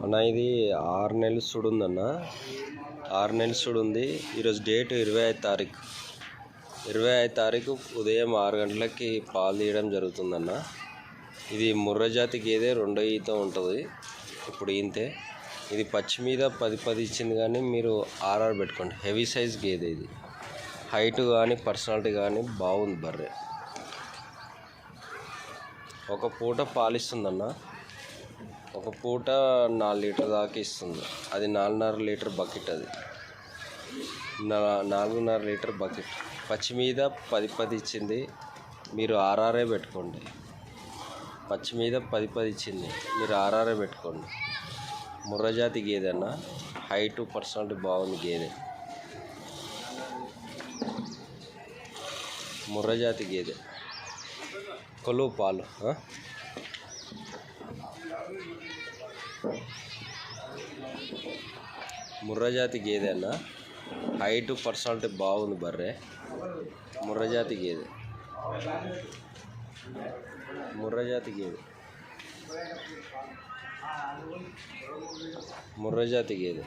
అన్న ఇది 6 నెలలు సుడుందన్న. 6 నెలలు సుడుంది. ఈరోజు డేట్ 25 తారీఖు. 25 తారీఖు ఉదయం 6 గంటలకి పాలు తీయడం జరుగుతుందన్న. ఇది ముర్రా జాతి గేదె, రెండో ఈత ఉంటుంది. ఇప్పుడు ఈంతే. ఇది పచ్చి మీద 10 ఇచ్చింది, కానీ మీరు ఆర్ఆర్ పెట్టుకోండి. హెవీ సైజ్ గేదె ఇది. హైట్ కానీ పర్సనాలిటీ కానీ బాగుంది బర్రె. ఒక పూట పాలిస్తుందన్న. ఒక పూట 4 లీటర్ దాకా ఇస్తుంది. అది 4.5 లీటర్ బకెట్. అది 4.5 లీటర్ బకెట్. పచ్చి మీద 10 ఇచ్చింది, మీరు ఆర్ఆర్ఏ పెట్టుకోండి. పచ్చి మీద 10 ఇచ్చింది, మీరు ఆర్ఆర్ఏ పెట్టుకోండి. ముర్రా జాతి గేదె అన్న. హైటు పర్సనాలిటీ బాగుంది గేదె. ముర్రా జాతి గేదె. కొలువు పాలు. ముర్రా జాతి గేదె అన్న. హైటు పర్సనాలిటీ బాగుంది బర్రె. ముర్రా జాతి గేదె. ముర్రా జాతి గేదె. ముర్రా జాతి గేదె.